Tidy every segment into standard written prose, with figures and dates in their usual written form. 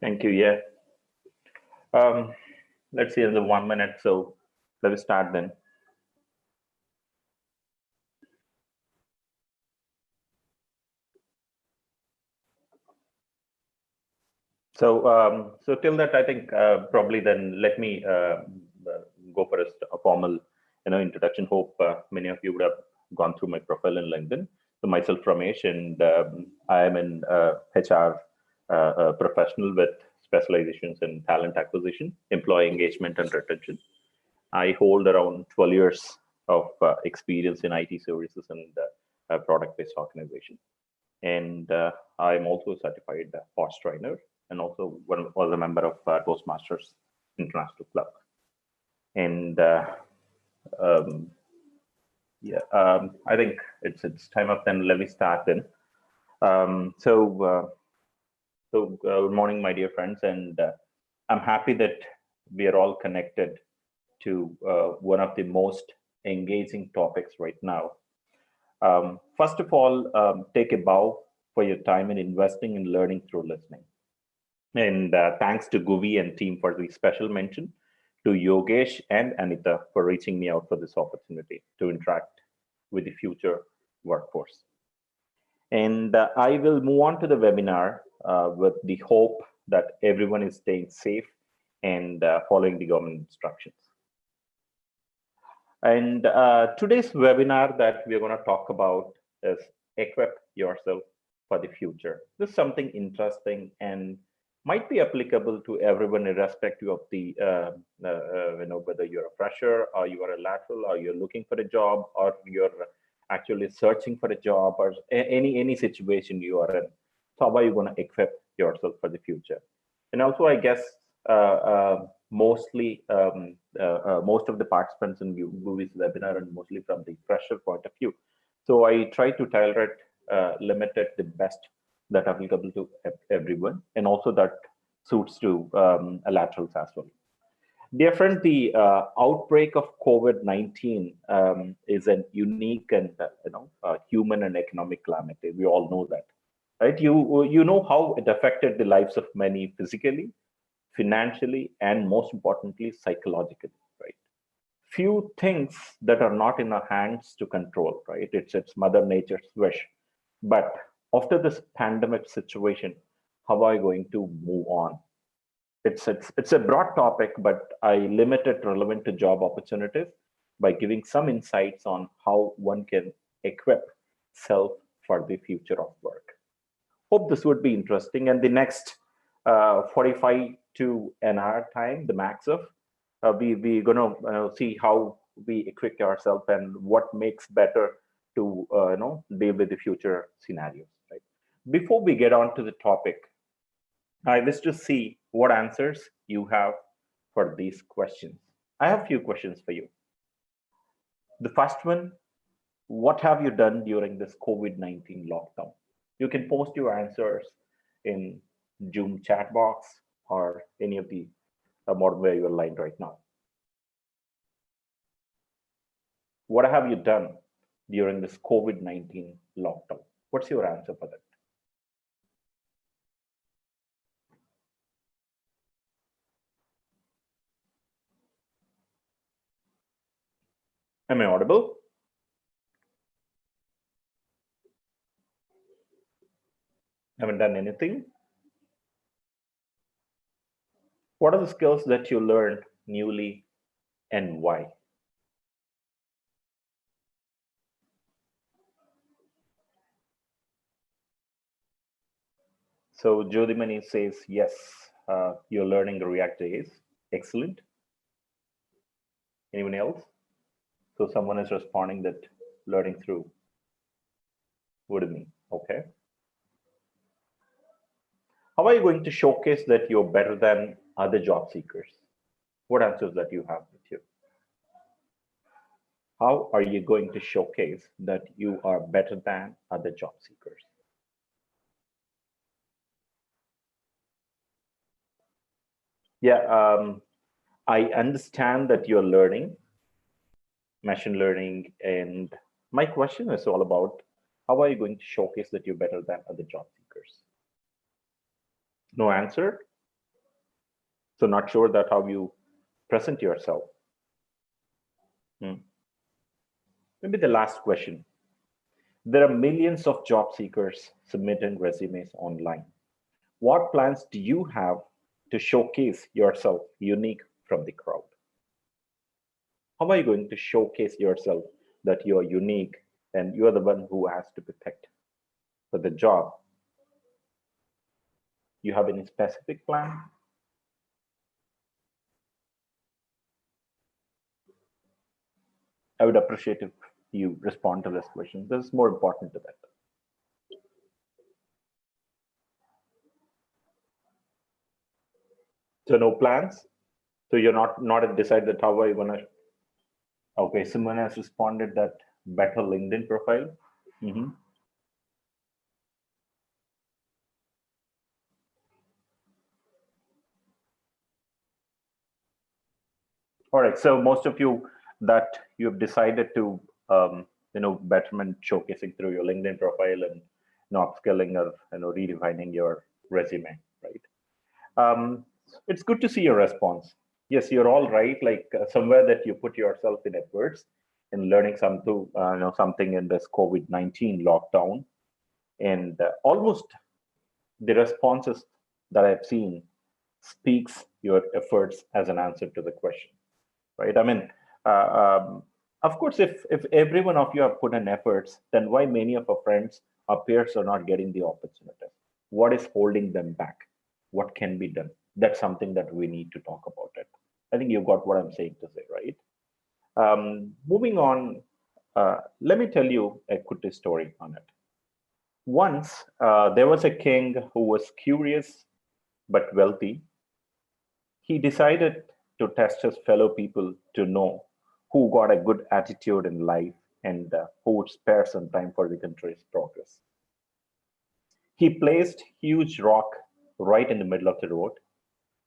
Thank you. Yeah. Um, let's see, in the 1 minute. So let me start then. So till that, I think probably then let me go for a formal, introduction. Hope many of you would have gone through my profile in LinkedIn. So myself, Ramesh, and I am an HR professional with specializations in talent acquisition, employee engagement, and retention. I hold around 12 years of experience in IT services and product-based organization. And I'm also a certified POS trainer, and also was a member of Toastmasters International Club. And um, yeah, I think it's time up. Then let me start then. Um, so uh, good morning, my dear friends, and I'm happy that we are all connected to one of the most engaging topics right now. First of all, take a bow for your time in investing in learning through listening. And thanks to GUVi and team for the special mention, to Yogesh and Anita for reaching me out for this opportunity to interact with the future workforce. And I will move on to the webinar with the hope that everyone is staying safe and following the government instructions. And today's webinar that we're going to talk about is equip yourself for the future. This is something interesting and might be applicable to everyone irrespective of the, whether you're a fresher or you are a lateral or you're looking for a job or you're actually searching for a job or any situation you are in. So how are you going to equip yourself for the future? And also, I guess most of the participants in GUVi's webinar and mostly from the fresher point of view. So I try to tailor it, limit it the best that applicable to everyone, and also that suits to laterals as well. Dear friend, the outbreak of COVID-19 is a unique and human and economic calamity. We all know that, right? You know how it affected the lives of many physically, financially, and most importantly, psychologically, right? Few things that are not in our hands to control, right? It's Mother Nature's wish. But after this pandemic situation, how are you going to move on? It's a broad topic, but I limit it relevant to job opportunities by giving some insights on how one can equip self for the future of work. Hope this would be interesting. And the next 45 to an hour time, the max of, we're going to see how we equip ourselves and what makes better to deal with the future scenarios. Right. Before we get on to the topic, I wish to see what answers you have for these questions. I have a few questions for you. The first one, what have you done during this COVID-19 lockdown? You can post your answers in Zoom chat box or any of the modern where you're aligned right now. What have you done during this COVID-19 lockdown? What's your answer for that? Am I audible? Haven't done anything? What are the skills that you learned newly and why? So Jodhimani says, yes, you're learning React JS. Excellent. Anyone else? So someone is responding that learning through Udemy. Okay. How are you going to showcase that you're better than other job seekers? What answers that you have with you? How are you going to showcase that you are better than other job seekers? Yeah, I understand that you're learning machine learning, and my question is all about how are you going to showcase that you're better than other job seekers? No answer? So not sure that how you present yourself. Maybe the last question. There are millions of job seekers submitting resumes online. What plans do you have to showcase yourself unique from the crowd? How are you going to showcase yourself that you are unique and you are the one who has to be picked for the job? You have any specific plan? I would appreciate if you respond to this question. This is more important to that. So no plans. So you're not decided how are you gonna. Okay, someone has responded that better LinkedIn profile. Mm-hmm. All right. So most of you that you've decided to betterment showcasing through your LinkedIn profile and upskilling or redefining your resume, right? It's good to see your response. Yes, you're all right. Like somewhere that you put yourself in efforts in learning something, something in this COVID-19 lockdown, and almost the responses that I've seen speaks your efforts as an answer to the question, right? I mean, uh, um, of course, if every one of you have put in efforts, then why many of our friends, our peers are not getting the opportunity? What is holding them back? What can be done? That's something that we need to talk about it. I think you got what I'm saying to say, right? Moving on, let me tell you a quick story on it. Once, there was a king who was curious but wealthy. He decided to test his fellow people to know who got a good attitude in life and who would spare some time for the country's progress. He placed huge rock right in the middle of the road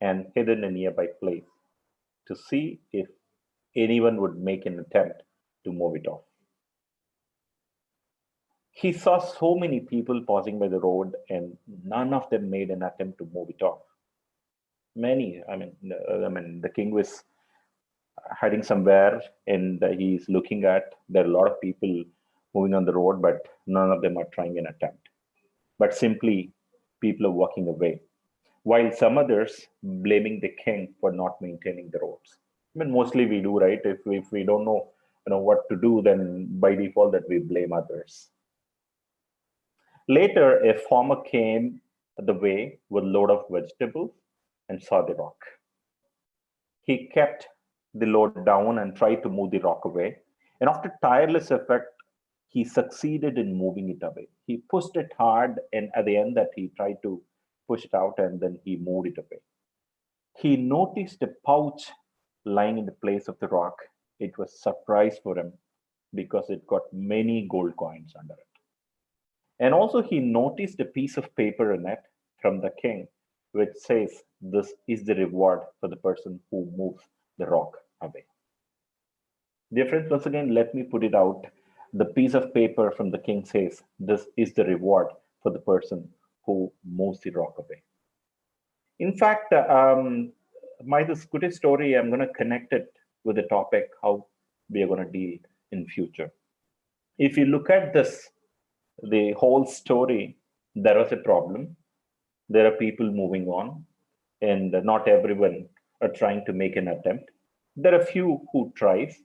and hid in a nearby place to see if anyone would make an attempt to move it off. He saw so many people passing by the road and none of them made an attempt to move it off. Many, I mean, the king was hiding somewhere and he's looking at there are a lot of people moving on the road, but none of them are trying an attempt. But simply people are walking away, while some others blaming the king for not maintaining the roads. I mean, mostly we do, right? If we don't know what to do, then by default that we blame others. Later, a farmer came the way with a load of vegetables and saw the rock. He kept the load down and tried to move the rock away. And after tireless effort, he succeeded in moving it away. He pushed it hard, and at the end, that he tried to push it out, and then he moved it away. He noticed a pouch lying in the place of the rock. It was a surprise for him because it got many gold coins under it. And also, he noticed a piece of paper in it from the king, which says, "This is the reward for the person who moves the rock away." Dear friends, once again, let me put it out. The piece of paper from the king says, "This is the reward for the person who moves the rock away." In fact, my this good story, I'm going to connect it with the topic how we are going to deal in future. If you look at this, the whole story, there was a problem. There are people moving on, and not everyone are trying to make an attempt. There are few who tries.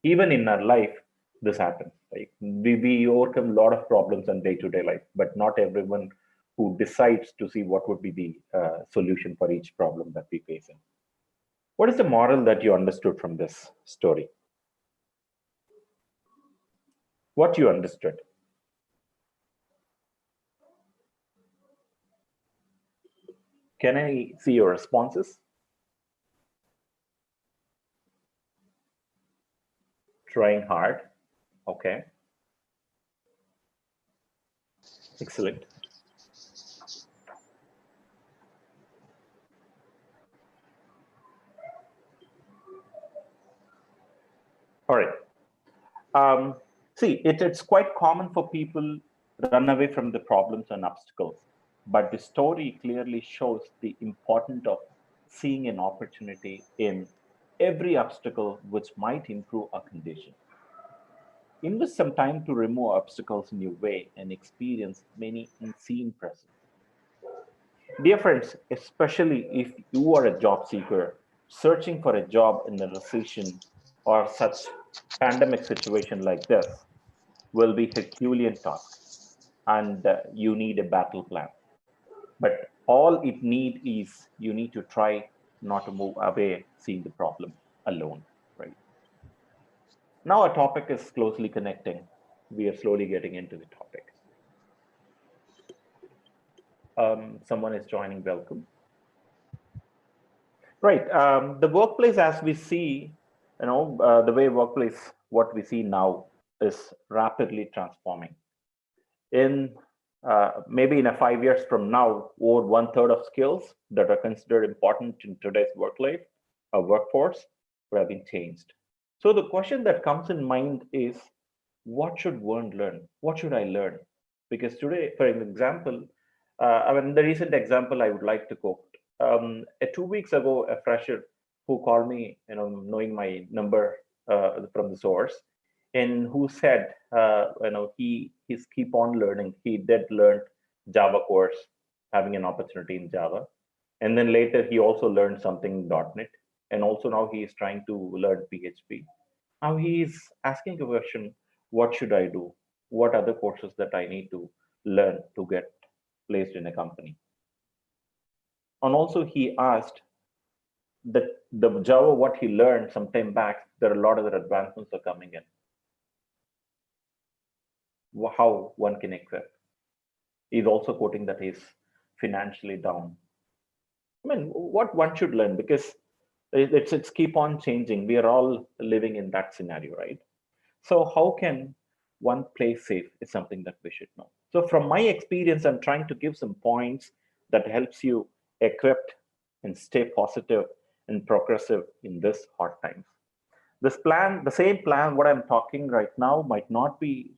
Even in our life, this happens. Like we overcome a lot of problems in day-to-day life, but not everyone who decides to see what would be the solution for each problem that we face in. What is the moral that you understood from this story? What you understood? Can I see your responses? Trying hard. Okay. Excellent. All right. See, it's quite common for people run away from the problems and obstacles, but the story clearly shows the importance of seeing an opportunity in every obstacle which might improve our condition. Invest some time to remove obstacles in your way and experience many unseen presents. Dear friends, especially if you are a job seeker searching for a job in a recession or such pandemic situation like this, will be Herculean task, and you need a battle plan. But all it need is you need to try not to move away seeing the problem alone, right? Now our topic is closely connecting. We are slowly getting into the topic. Someone is joining. Welcome. Right. The workplace, as we see, the way workplace, what we see now is rapidly transforming. In maybe in a 5 years from now, over one third of skills that are considered important in today's work life, workforce, will have been changed. So the question that comes in mind is, what should one learn? What should I learn? Because today, for an example, the recent example I would like to quote. 2 weeks ago, a fresher who called me, knowing my number from the source, and who said, he's keep on learning. He did learn Java course, having an opportunity in Java, and then later he also learned something in .NET, and also now he is trying to learn PHP. Now he is asking a question: what should I do? What other courses that I need to learn to get placed in a company? And also he asked that the Java what he learned some time back, there are a lot of other advancements are coming in. How one can equip. He's also quoting that he's financially down. I mean, what one should learn, because it's keep on changing. We are all living in that scenario, right? So how can one play safe is something that we should know. So from my experience, I'm trying to give some points that helps you equipped and stay positive and progressive in this hard times. This plan, the same plan, what I'm talking right now might not be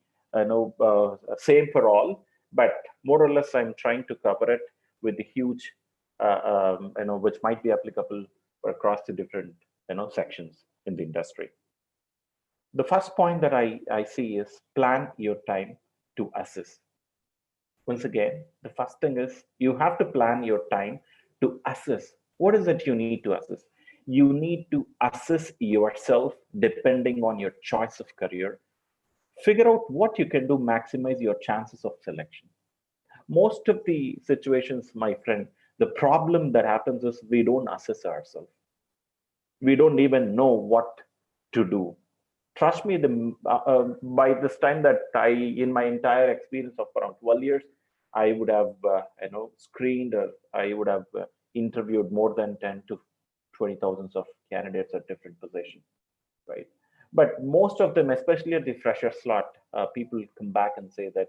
same for all, but more or less I'm trying to cover it with the huge, which might be applicable across the different, sections in the industry. The first point that I see is plan your time to assess. Once again, the first thing is you have to plan your time to assess. What is it you need to assess? You need to assess yourself depending on your choice of career. Figure out what you can do, maximize your chances of selection. Most of the situations, my friend, the problem that happens is we don't assess ourselves. We don't even know what to do. Trust me, by this time that in my entire experience of around 12 years, I would have, screened, or I would have interviewed more than 10 to 20,000 of candidates at different positions, right? But most of them, especially at the fresher slot, people come back and say that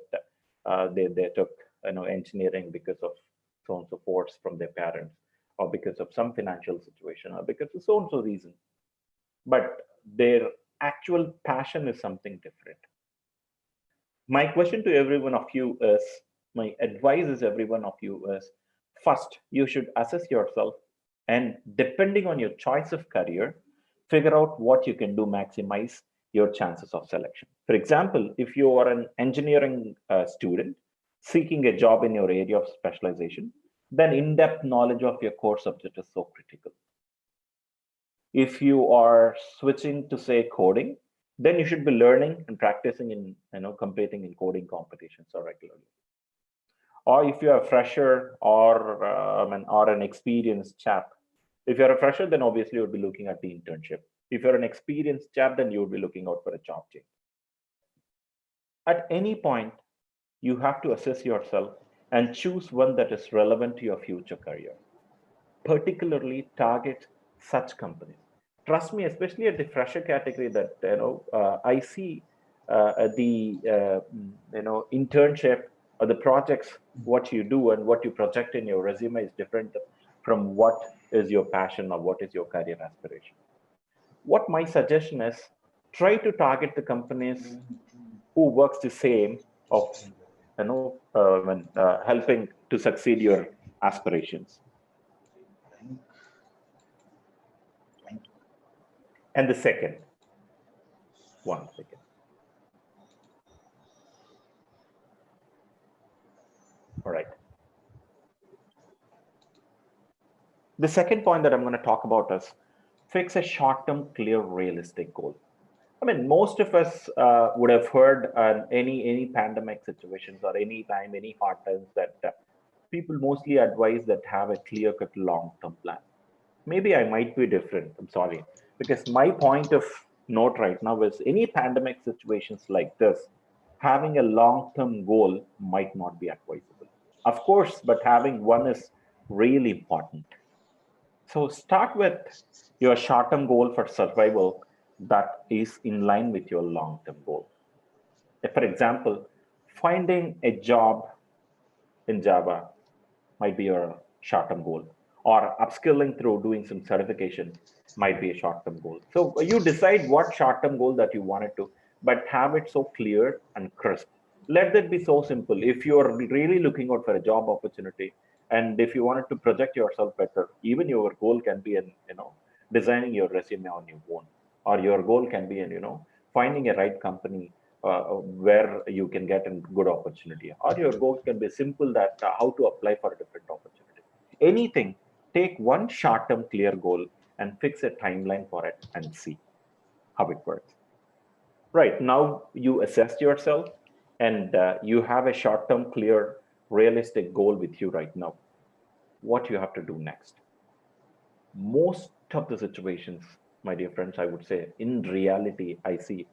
they took, engineering because of so and so force from their parents, or because of some financial situation, or because of so and so reason. But their actual passion is something different. My question to every one of you is, my advice is every one of you is, first, you should assess yourself, and depending on your choice of career, figure out what you can do, maximize your chances of selection. For example, if you are an engineering student seeking a job in your area of specialization, then in-depth knowledge of your core subject is so critical. If you are switching to, say, coding, then you should be learning and practicing in, competing in coding competitions or regularly. Or if you're a fresher or an experienced chap, if you're a fresher, then obviously you'll be looking at the internship. If you're an experienced chap, then you would be looking out for a job change. At any point, you have to assess yourself and choose one that is relevant to your future career. Particularly target such companies. Trust me, especially at the fresher category, that I see the internship or the projects, what you do and what you project in your resume is different from what is your passion or what is your career aspiration. What my suggestion is, try to target the companies who works the same of helping to succeed your aspirations. And the second, one second. All right. The second point that I'm going to talk about is fix a short-term, clear, realistic goal. I mean, most of us would have heard any pandemic situations or any time, any hard times that people mostly advise that have a clear-cut long-term plan. Maybe I might be different. I'm sorry, because my point of note right now is any pandemic situations like this, having a long-term goal might not be advisable. Of course, but having one is really important. So start with your short-term goal for survival that is in line with your long-term goal. For example, finding a job in Java might be your short-term goal, or upskilling through doing some certification might be a short-term goal. So you decide what short-term goal that you wanted to, but have it so clear and crisp. Let that be so simple. If you are really looking out for a job opportunity, and if you wanted to project yourself better, even your goal can be in designing your resume on your own, or your goal can be in finding a right company where you can get a good opportunity, or your goal can be simple that how to apply for a different opportunity. Anything, take one short-term clear goal and fix a timeline for it and see how it works. Right now, you assess yourself and you have a short-term, clear, realistic goal with you right now. What you have to do next? Most of the situations, my dear friends, I would say, in reality, I see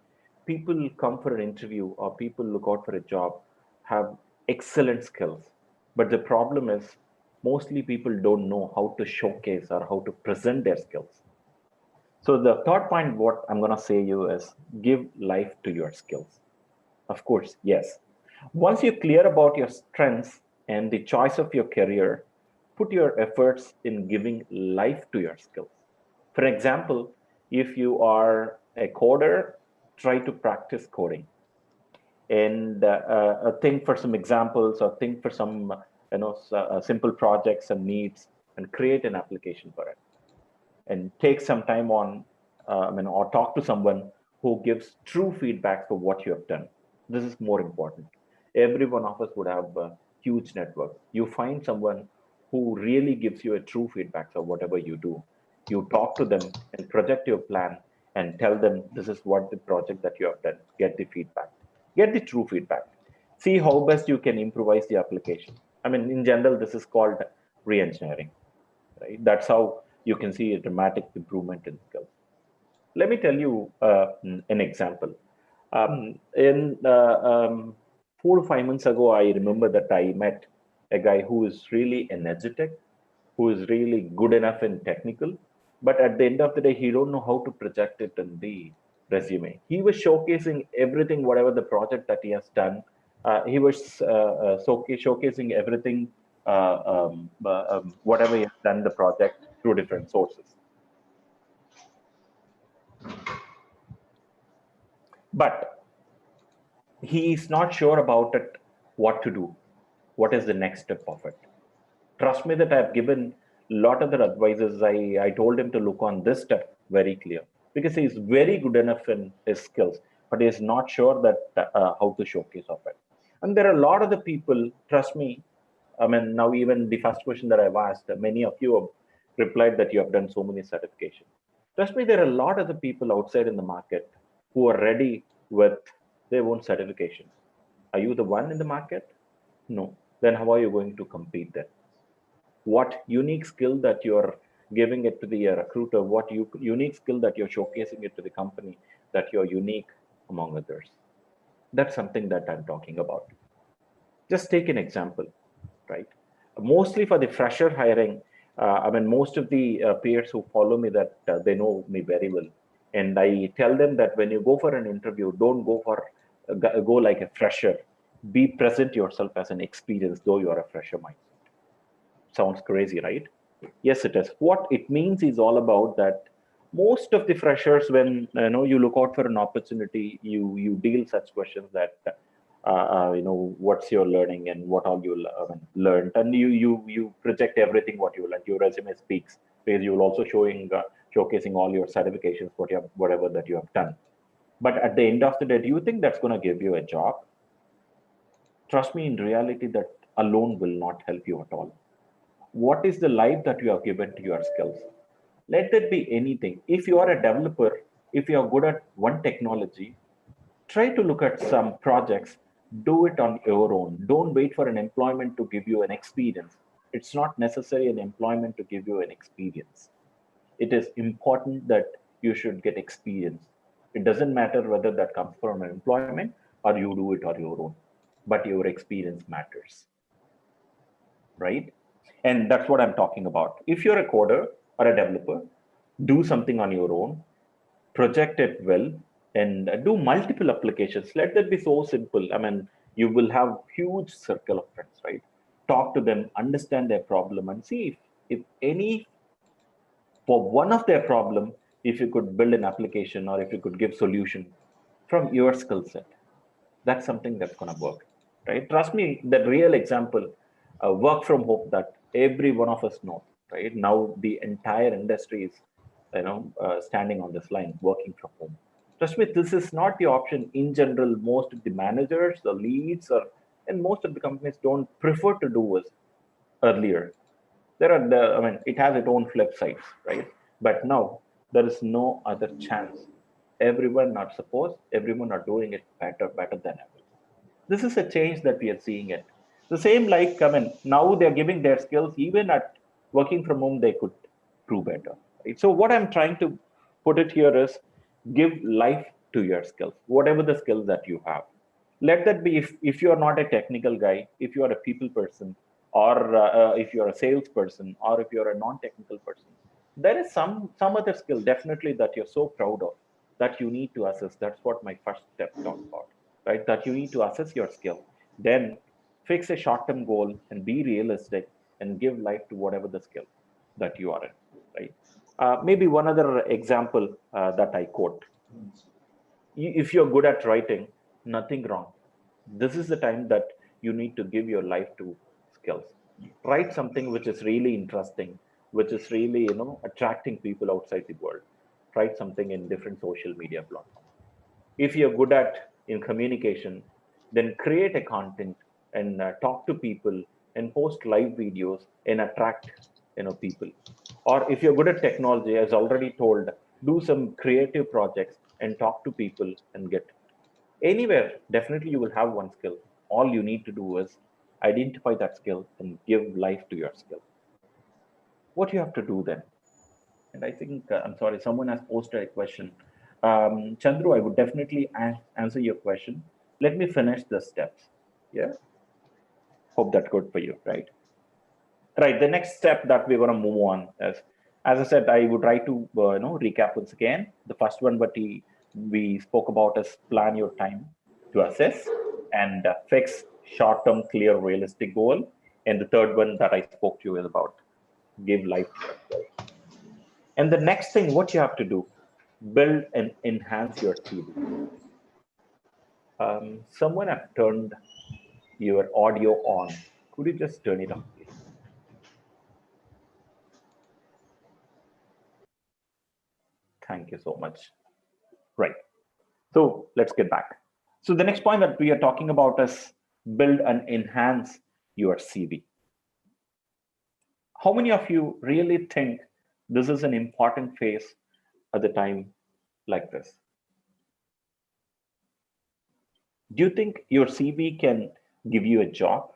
people come for an interview or people look out for a job, have excellent skills. But the problem is, mostly people don't know how to showcase or how to present their skills. So the third point, what I'm going to say you is give life to your skills. Of course, yes. Once you're clear about your strengths and the choice of your career, put your efforts in giving life to your skills. For example, if you are a coder, try to practice coding and think for some examples or think for some simple projects and needs and create an application for it and take some time on, or talk to someone who gives true feedback for what you have done. This is more important. Every one of us would have a huge network. You find someone who really gives you a true feedback for whatever you do. You talk to them and project your plan and tell them this is what the project that you have done. Get the feedback. Get the true feedback. See how best you can improvise the application. I mean, in general, this is called re-engineering, right? That's how you can see a dramatic improvement in skills. Let me tell you an example. In 4 to 5 months ago, I remember that I met a guy who is really energetic, who is really good enough in technical, but at the end of the day, he don't know how to project it in the resume. He was showcasing everything, whatever the project that he has done. He was showcasing everything, whatever he has done the project through different sources. But he is not sure about it, what to do, what is the next step of it. Trust me that I've given a lot of the advices. I told him to look on this step very clear because he's very good enough in his skills, but he's not sure that how to showcase of it. And there are a lot of the people, trust me, I mean, now even the first question that I've asked, many of you have replied that you have done so many certifications. Trust me, there are a lot of the people outside in the market who are ready with their own certifications. Are you the one in the market? No. Then how are you going to compete then? What unique skill that you're giving it to the recruiter, what unique skill that you're showcasing it to the company that you're unique among others? That's something that I'm talking about. Just take an example, right? Mostly for the fresher hiring, I mean, most of the peers who follow me that they know me very well. And I tell them that when you go for an interview, don't go for go like a fresher. Be present yourself as an experience, though you are a fresher mindset. Sounds crazy, right? Yes, it is. What it means is all about that most of the freshers, when you look out for an opportunity, you deal such questions that what's your learning and what all you learned, and you project everything what you learned. Your resume speaks because you will also showing showcasing all your certifications, whatever that you have done. But at the end of the day, do you think that's going to give you a job? Trust me, in reality, that alone will not help you at all. What is the life that you have given to your skills? Let it be anything. If you are a developer, if you are good at one technology, try to look at some projects, do it on your own. Don't wait for an employment to give you an experience. It's not necessary an employment to give you an experience. It is important that you should get experience. It doesn't matter whether that comes from an employment or you do it on your own, but your experience matters, right? And that's what I'm talking about. If you're a coder or a developer, do something on your own, project it well, and do multiple applications. Let that be so simple. I mean, you will have huge circle of friends, right? Talk to them, understand their problem, and see if any for one of their problem, if you could build an application or if you could give solution from your skill set, that's something that's going to work, right? Trust me, the real example, work from home that every one of us know, right? Now the entire industry is, standing on this line, working from home. Trust me, this is not the option in general. Most of the managers, the leads, or and most of the companies don't prefer to do this earlier. There are the, I mean, it has its own flip sides, right? But now there is no other chance. Everyone not supposed, everyone are doing it better than ever. This is a change that we are seeing it. The same like, I mean, now they're giving their skills, even at working from home, they could prove better. Right? So what I'm trying to put it here is give life to your skills, whatever the skills that you have. Let that be if you're not a technical guy, if you are a people person, or if you're a salesperson, or if you're a non-technical person, there is some other skill definitely that you're so proud of that you need to assess. That's what my first step talked about, right? That you need to assess your skill, then fix a short-term goal and be realistic and give life to whatever the skill that you are in, right? Maybe one other example that I quote: if you're good at writing, nothing wrong. This is the time that you need to give your life to skills. Write something which is really interesting, which is really, attracting people outside the world. Write something in different social media platforms. If you're good at in communication, then create a content and talk to people and post live videos and attract, people. Or if you're good at technology, as already told, do some creative projects and talk to people and get anywhere. Definitely you will have one skill. All you need to do is identify that skill and give life to your skill. What you have to do then? And I think, I'm sorry, someone has posted a question. Chandru, I would definitely answer your question. Let me finish the steps. Yeah, hope that's good for you, right? Right. The next step that we're going to move on is, as I said, I would try to recap once again. The first one, but we spoke about is plan your time to assess and fix short-term, clear, realistic goal. And the third one that I spoke to you is about give life to yourself. And the next thing, what you have to do, build and enhance your CV. Someone have turned your audio on. Could you just turn it on, please? Thank you so much. Right. So let's get back. So the next point that we are talking about is build and enhance your CV. How many of you really think this is an important phase at the time like this? Do you think your CV can give you a job?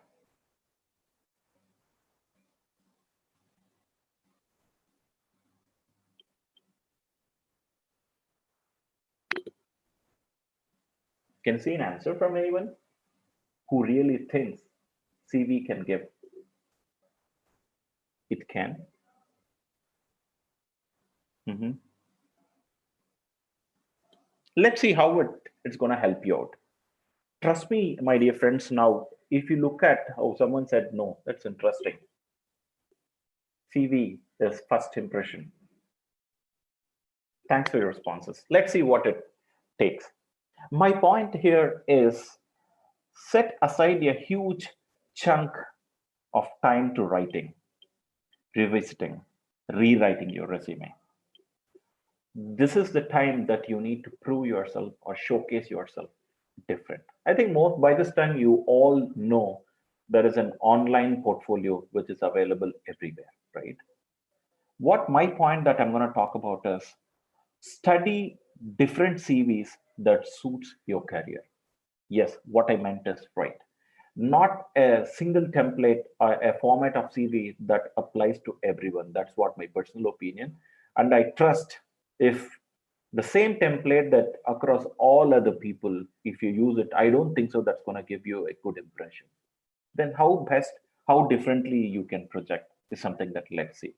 Can you see an answer from anyone who really thinks CV can give? It can. Mhm. Let's see how it's going to help you out. Trust me, my dear friends, now, if you look at how someone said, no, that's interesting. CV is first impression. Thanks for your responses. Let's see what it takes. My point here is set aside a huge chunk of time to writing, revisiting, rewriting your resume. This is the time that you need to prove yourself or showcase yourself different. I think most by this time you all know there is an online portfolio which is available everywhere, right? What my point that I'm going to talk about is study different CVs that suits your career. Yes, what I meant is right. Not a single template or a format of CV that applies to everyone. That's what my personal opinion. And I trust if the same template that across all other people, if you use it, I don't think so that's going to give you a good impression. Then how differently you can project is something that let's see.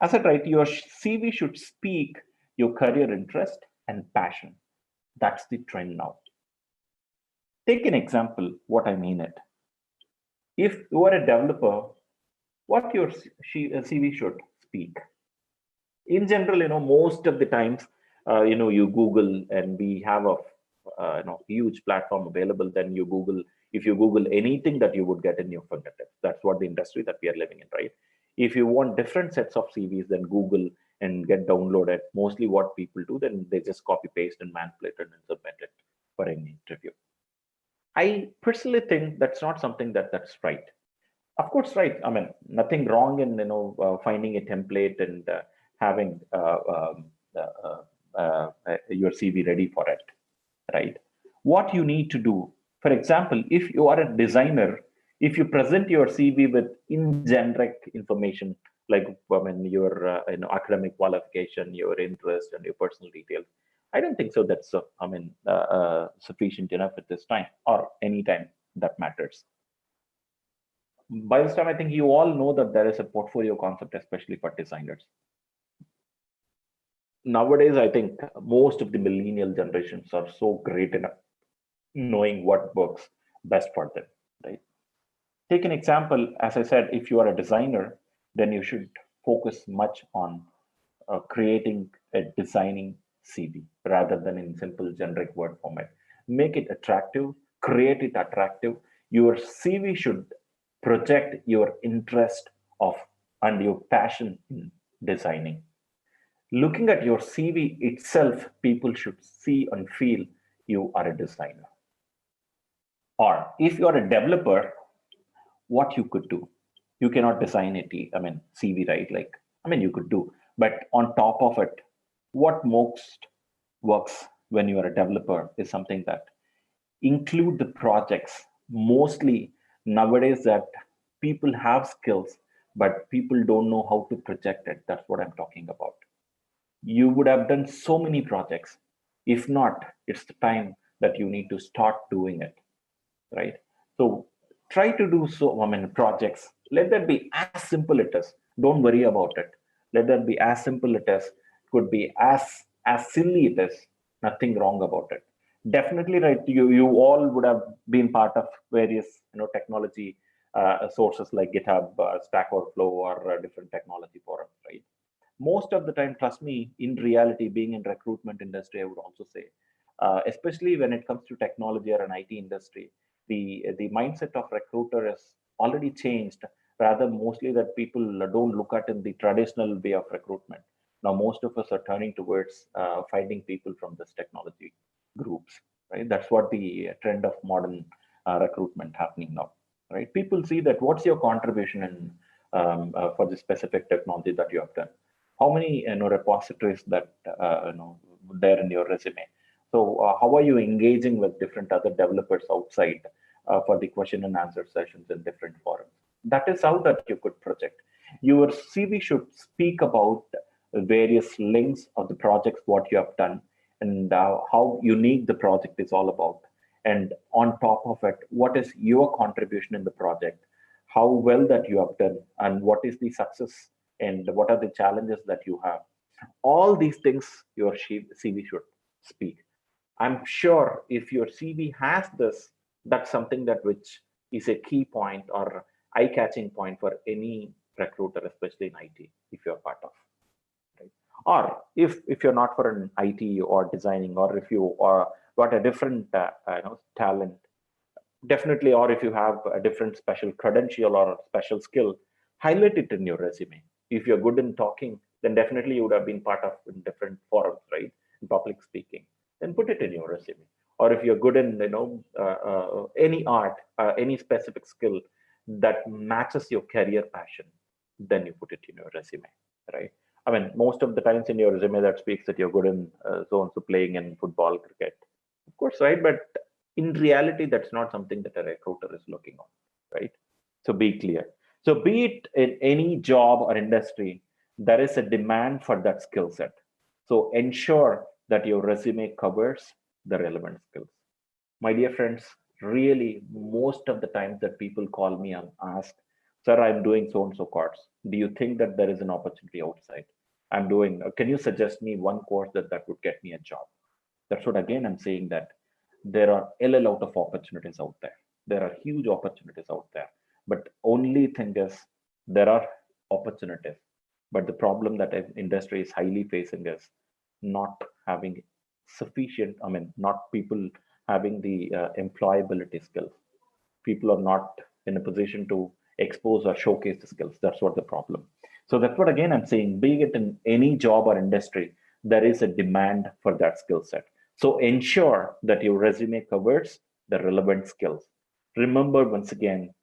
As I write, your CV should speak your career interest and passion. That's the trend now. Take an example, what I mean it. If you are a developer, what your CV should speak. In general, most of the times, you Google, and we have a huge platform available. Then you Google, if you Google anything that you would get in your fingertips. That's what the industry that we are living in, right? If you want different sets of CVs, then Google and get downloaded. Mostly what people do, then they just copy paste and manipulate it and submit it for an interview. I personally think that's not something that's right. Of course, right. I mean, nothing wrong in finding a template and having your CV ready for it, right? What you need to do, for example, if you are a designer, if you present your CV with in generic information like your academic qualification, your interest, and your personal details, I don't think so. That's sufficient enough at this time or any time that matters. By this time, I think you all know that there is a portfolio concept, especially for designers. Nowadays, I think most of the millennial generations are so great in knowing what works best for them, right? Take an example, as I said, if you are a designer, then you should focus much on creating a designing CV rather than in simple generic word format. Make it attractive, create it attractive. Your CV should project your interest of and your passion in designing. Looking at your CV itself, people should see and feel you are a designer. Or if you are a developer, what you could do, you cannot design it. I mean, CV, right? Like, I mean, you could do, but on top of it, what most works when you are a developer is something that include the projects. Mostly nowadays that people have skills, but people don't know how to project it. That's what I'm talking about. You would have done so many projects. If not, it's the time that you need to start doing it, right? So try to do so. I mean, projects. Let that be as simple it is. Don't worry about it. Let that be as simple it is. Could be as silly it is. Nothing wrong about it. Definitely, right. You all would have been part of various technology sources like GitHub, Stack Overflow, or different technology forums, right? Most of the time, trust me, in reality, being in recruitment industry, I would also say, especially when it comes to technology or an IT industry, the mindset of recruiter is already changed. Rather, mostly that people don't look at in the traditional way of recruitment. Now, most of us are turning towards finding people from this technology groups, right? That's what the trend of modern recruitment happening now, right? People see that what's your contribution in for the specific technology that you have done. How many repositories that there in your resume. So how are you engaging with different other developers outside for the question and answer sessions in different forums? That is how that you could project. Your CV should speak about various links of the projects, what you have done, and how unique the project is all about. And on top of it, what is your contribution in the project, how well that you have done, and what is the success and what are the challenges that you have. All these things your CV should speak. I'm sure if your CV has this, that's something that which is a key point or eye-catching point for any recruiter, especially in IT, if you're part of. Right? Or if you're not for an IT or designing, or if you are got a different talent, definitely, or if you have a different special credential or a special skill, highlight it in your resume. If you're good in talking, then definitely you would have been part of in different forums, right? In public speaking, then put it in your resume. Or if you're good in, any art, any specific skill that matches your career passion, then you put it in your resume, right? I mean, most of the times in your resume that speaks that you're good in so and so playing in football, cricket, of course, right? But in reality, that's not something that a recruiter is looking on, right? So be clear. So be it in any job or industry, there is a demand for that skill set. So ensure that your resume covers the relevant skills. My dear friends, really, most of the times that people call me and ask, Sir, I'm doing so and so course. Do you think that there is an opportunity outside? I'm doing, can you suggest me one course that would get me a job? That's what, again, I'm saying that there are a lot of opportunities out there. There are huge opportunities out there. But only thing is, there are opportunities. But the problem that industry is highly facing is not having sufficient, I mean, not people having the employability skills. People are not in a position to expose or showcase the skills. That's what the problem. So that's what, again, I'm saying, be it in any job or industry, there is a demand for that skill set. So ensure that your resume covers the relevant skills. Remember, once again,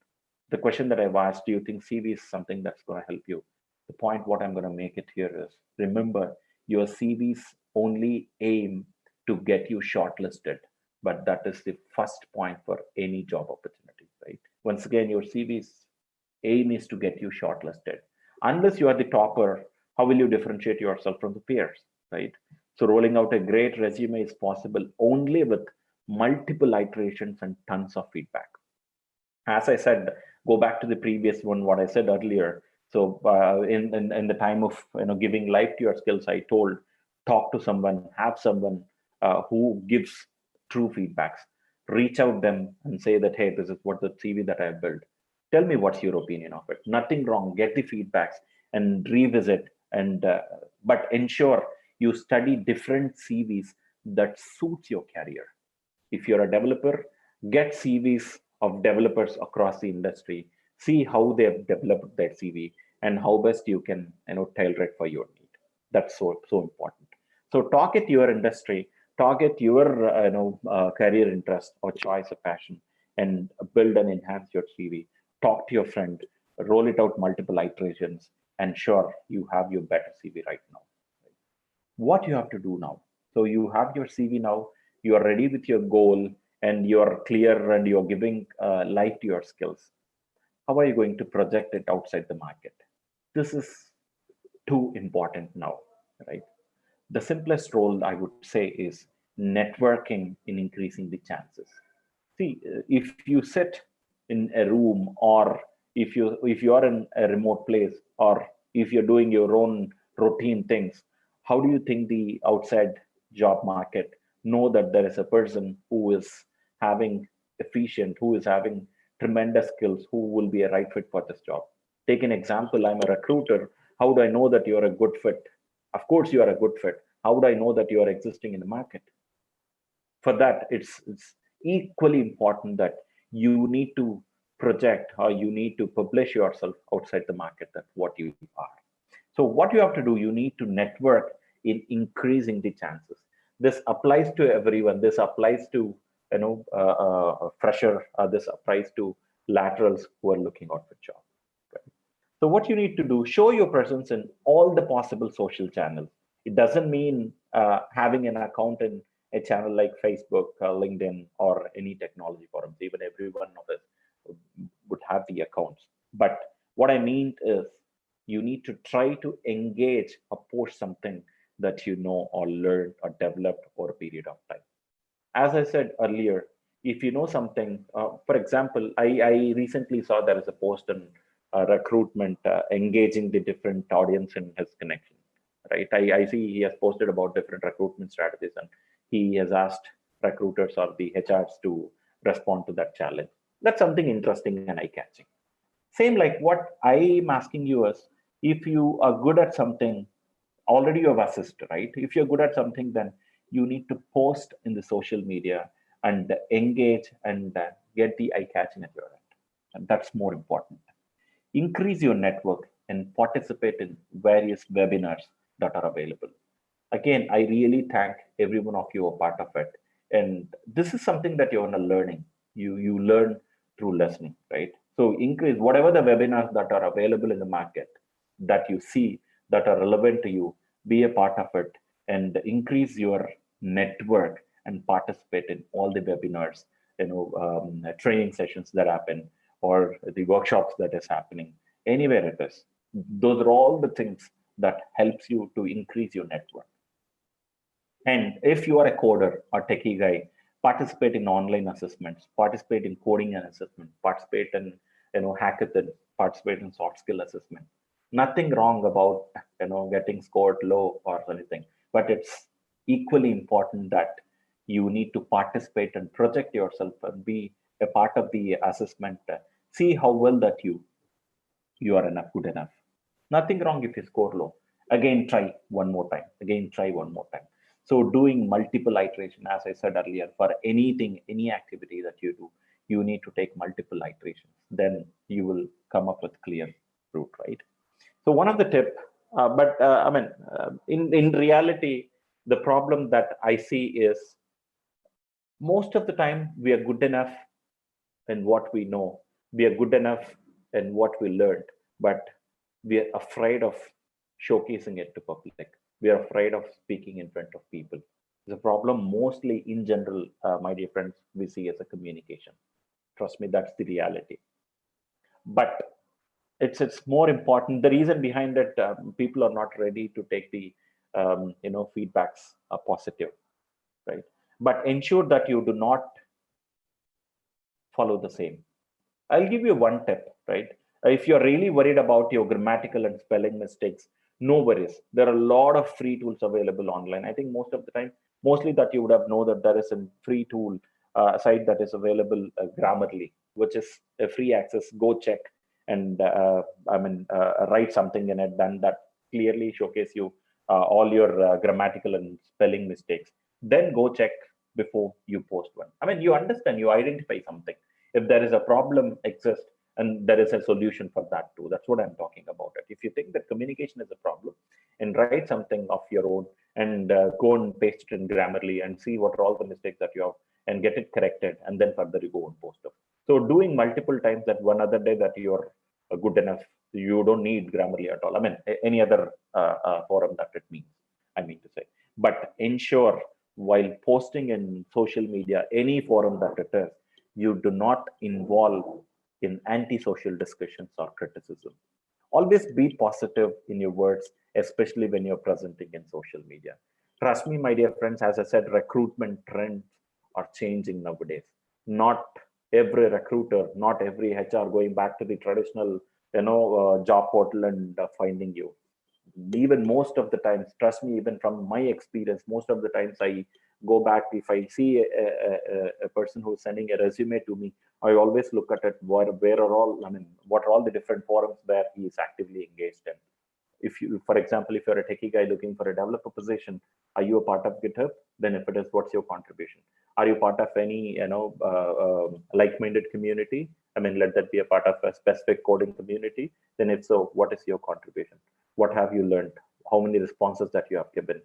the question that I've asked, do you think CV is something that's going to help you? The point what I'm going to make it here is, remember, your CVs only aim to get you shortlisted, but that is the first point for any job opportunity, right? Once again, your CV's aim is to get you shortlisted. Unless you are the topper, how will you differentiate yourself from the peers, right? So rolling out a great resume is possible only with multiple iterations and tons of feedback. As I said, go back to the previous one, what I said earlier. So in the time of giving life to your skills, I told, talk to someone, have someone who gives true feedbacks. Reach out them and say that, hey, this is what the CV that I built. Tell me what's your opinion of it. Nothing wrong. Get the feedbacks and revisit. And but ensure you study different CVs that suits your career. If you're a developer, get CVs of developers across the industry. See how they've developed their CV and how best you can tailor it for your need. That's so important. So target your industry, target your career interest or choice of passion, and build and enhance your CV. Talk to your friend, roll it out multiple iterations, and sure you have your better CV right now. What you have to do now? So you have your CV now, you are ready with your goal, and you're clear and you're giving life to your skills. How are you going to project it outside the market? This is too important now, right? The simplest role I would say is networking in increasing the chances. See, if you sit in a room, or if you are in a remote place, or if you're doing your own routine things, how do you think the outside job market know that there is a person who is having efficient, who is having tremendous skills, who will be a right fit for this job? Take an example. I'm a recruiter. How do I know that you're a good fit? Of course you are a good fit. How would I know that you are existing in the market? For that, it's equally important that you need to project, or you need to publish yourself outside the market, that what you are. So what you have to do, you need to network in increasing the chances. This applies to everyone. This applies to fresher. This applies to laterals who are looking out for jobs. Right? So what you need to do, show your presence in all the possible social channels. It doesn't mean having an account in a channel like Facebook, LinkedIn, or any technology forums. Even every one of us would have the accounts. But what I mean is, you need to try to engage or post something that you know or learned or developed over a period of time. As I said earlier, if you know something, for example, I recently saw there is a post on recruitment, engaging the different audience in his connection, right? I see he has posted about different recruitment strategies, and he has asked recruiters or the HRs to respond to that challenge. That's something interesting and eye-catching. Same like what I'm asking you is, if you are good at something, already you have assist, right? If you're good at something, then you need to post in the social media and engage and get the eye catching at your end. And that's more important. Increase your network. and participate in various webinars that are available. Again, I really thank every one of you a part of it. And this is something that you're learning. You learn through listening, right? So increase whatever the webinars that are available in the market that you see that are relevant to you, be a part of it and increase your network and participate in all the webinars, training sessions that happen or the workshops that is happening, anywhere it is. Those are all the things that helps you to increase your network. And if you are a coder or techie guy, participate in online assessments, participate in coding and assessment, participate in hackathon, participate in soft skill assessment. Nothing wrong about getting scored low or anything, but it's equally important that you need to participate and project yourself and be a part of the assessment. See how well that you are enough, good enough. Nothing wrong if you score low. Again, try one more time. Again, try one more time. So doing multiple iteration, as I said earlier, for anything, any activity that you do, you need to take multiple iterations. Then you will come up with clear route, right? So one of the tip, in reality, the problem that I see is most of the time we are good enough in what we know. We are good enough in what we learned, but we are afraid of showcasing it to public. We are afraid of speaking in front of people. The problem mostly in general, my dear friends, we see as a communication. Trust me, that's the reality. But it's more important. The reason behind it, people are not ready to take the feedbacks are positive, right? But ensure that you do not follow the same. I'll give you one tip, right? If you're really worried about your grammatical and spelling mistakes, no worries. There are a lot of free tools available online. I think most of the time, mostly that you would have known that there is a free tool site that is available, Grammarly, which is a free access. Go check and write something in it. Then that clearly showcase you all your grammatical and spelling mistakes. Then go check before you post one. I mean, you understand, you identify something. If there is a problem exists, and there is a solution for that too. That's what I'm talking about. It. If you think that communication is a problem, and write something of your own and go and paste it in Grammarly and see what are all the mistakes that you have and get it corrected, and then further you go and post it. So doing multiple times that one other day that you're good enough, you don't need Grammarly at all. I mean, any other forum that it means, I mean to say. But ensure while posting in social media, any forum that it is, you do not involve in anti-social discussions or criticism. Always be positive in your words, especially when you're presenting in social media. Trust me, my dear friends, as I said, recruitment trends are changing nowadays. Not every recruiter, not every HR going back to the traditional, job portal and finding you. Even most of the times, trust me, even from my experience, most of the times I go back, if I see a person who's sending a resume to me, I always look at it, where are all, I mean, what are all the different forums where he is actively engaged in. If you, for example, if you're a techie guy looking for a developer position, are you a part of GitHub? Then if it is, what's your contribution? Are you part of any, like-minded community? I mean, let that be a part of a specific coding community. Then if so, what is your contribution? What have you learned? How many responses that you have given?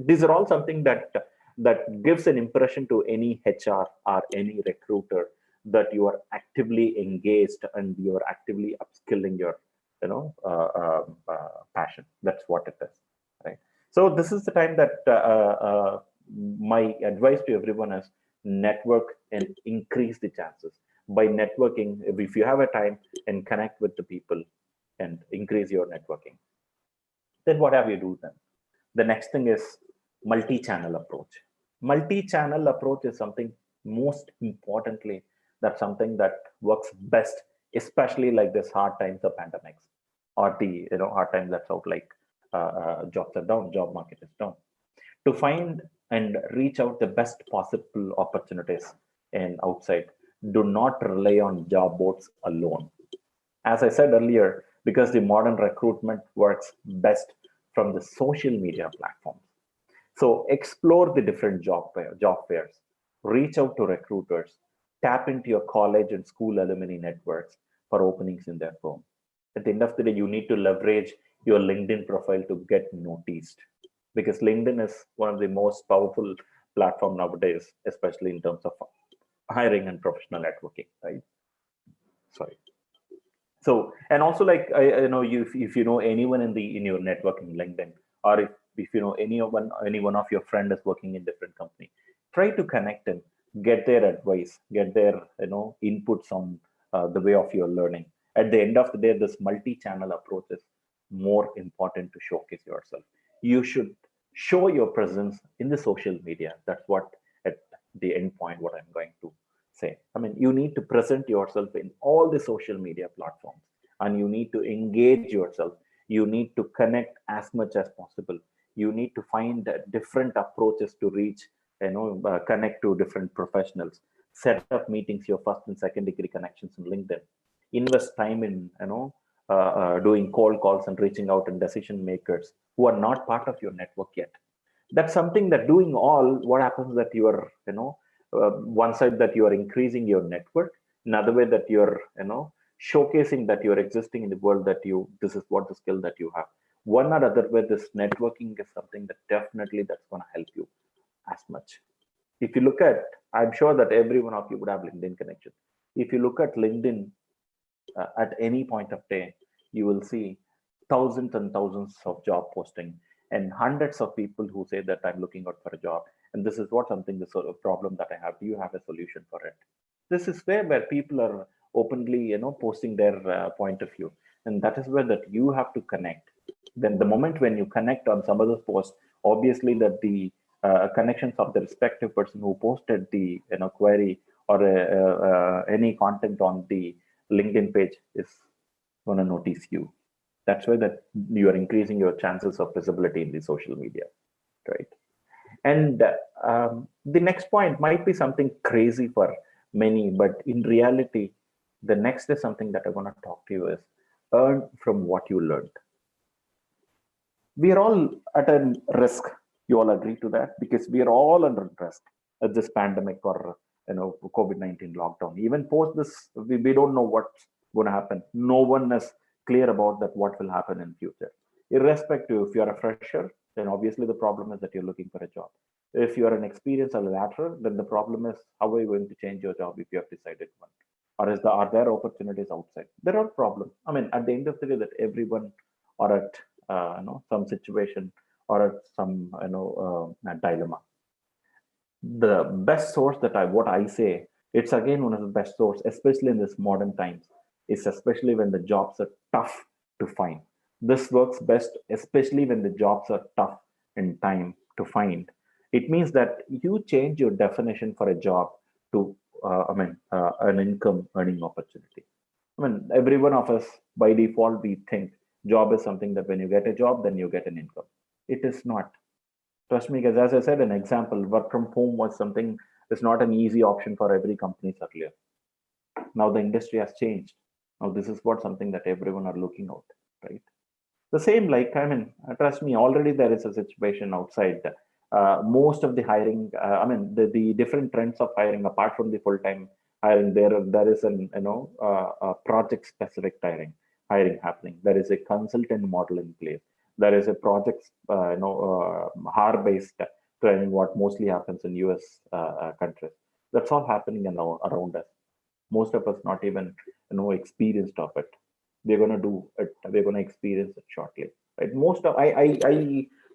These are all something that gives an impression to any HR or any recruiter that you are actively engaged and you are actively upskilling your passion. That's what it is, right? So this is the time that my advice to everyone is network and increase the chances. By networking, if you have a time, and connect with the people and increase your networking. Then what have you do then? The next thing is multi-channel approach. Multi-channel approach is something, most importantly, that's something that works best, especially like this hard times of pandemics or the hard times that's out, like jobs are down, job market is down. To find and reach out the best possible opportunities and outside, do not rely on job boards alone. As I said earlier, because the modern recruitment works best from the social media platforms. So explore the different job fairs, reach out to recruiters, tap into your college and school alumni networks for openings in their firm. At the end of the day, you need to leverage your LinkedIn profile to get noticed, because LinkedIn is one of the most powerful platform nowadays, especially in terms of hiring and professional networking, right? Sorry. So, and also like I know you, if you know anyone in your network in LinkedIn, or if you know any one of your friend is working in different company, try to connect and get their advice, get their inputs on the way of your learning. At the end of the day, this multi-channel approach is more important to showcase yourself. You should show your presence in the social media. That's what at the end point what I'm going to say. I mean, you need to present yourself in all the social media platforms, and you need to engage yourself. You need to connect as much as possible. You need to find different approaches to reach, connect to different professionals. Set up meetings, your first and second degree connections in LinkedIn. Invest time in, doing cold calls and reaching out and decision makers who are not part of your network yet. That's something that doing all, what happens that you are, one side that you are increasing your network, another way that you're, showcasing that you're existing in the world, that this is what the skill that you have. One or other way, this networking is something that definitely that's going to help you as much. If you look at, I'm sure that every one of you would have LinkedIn connection. If you look at LinkedIn at any point of day, you will see thousands and thousands of job posting and hundreds of people who say that I'm looking out for a job. And this is what something, the sort of problem that I have. Do you have a solution for it? This is where people are openly, posting their point of view. And that is where that you have to connect. Then the moment when you connect on some other post, obviously that the connections of the respective person who posted the query or any content on the LinkedIn page is going to notice you. That's why that you are increasing your chances of visibility in the social media, right? And the next point might be something crazy for many, but in reality, the next is something that I want to talk to you is earn from what you learned. We are all at a risk. You all agree to that? Because we are all under risk at this pandemic or COVID-19 lockdown. Even post this, we don't know what's going to happen. No one is clear about that what will happen in future. Irrespective, if you are a fresher, then obviously the problem is that you're looking for a job. If you are an experienced or lateral, then the problem is how are you going to change your job if you have decided one? Or are there opportunities outside? There are problems. I mean, at the end of the day, that everyone are at some situation or at some dilemma. The best source what I say, it's again one of the best source, especially in this modern times, is especially when the jobs are tough to find. This works best, especially when the jobs are tough in time to find. It means that you change your definition for a job to, an income earning opportunity. I mean, every one of us, by default, we think job is something that when you get a job, then you get an income. It is not. Trust me, because as I said, an example, work from home was something that's not an easy option for every company earlier. Now the industry has changed. Now this is what something that everyone are looking out, right? The same, like, I mean, trust me, already there is a situation outside. Most of the hiring, the different trends of hiring, apart from the full-time hiring, there is an, project-specific hiring happening. There is a consultant model in place. There is a project, hour-based training, what mostly happens in US countries. That's all happening around us. Most of us not even experienced of it. We're gonna do it. We're gonna experience it shortly. Right? Most of I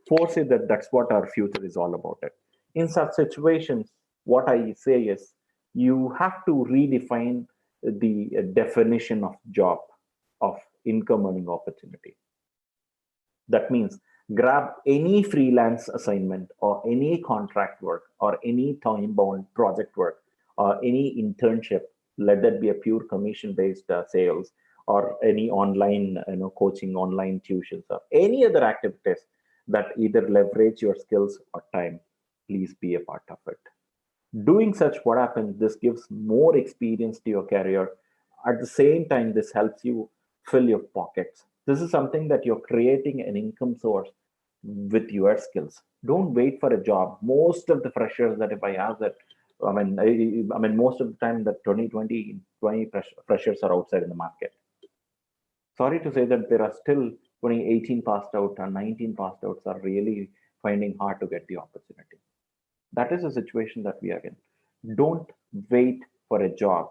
foresee that that's what our future is all about. It. In such situations, what I say is you have to redefine the definition of job, of income earning opportunity. That means grab any freelance assignment or any contract work or any time-bound project work or any internship, let that be a pure commission-based sales or any online coaching, online tuitions or any other activities that either leverage your skills or time, please be a part of it. Doing such, what happens, this gives more experience to your career. At the same time, this helps you fill your pockets. This is something that you're creating an income source with your skills. Don't wait for a job. Most of the freshers that if I ask that, most of the time that 20 freshers are outside in the market. Sorry to say that there are still 2018 passed out and 19 passed outs are really finding hard to get the opportunity. That is the situation that we are in. Don't wait for a job,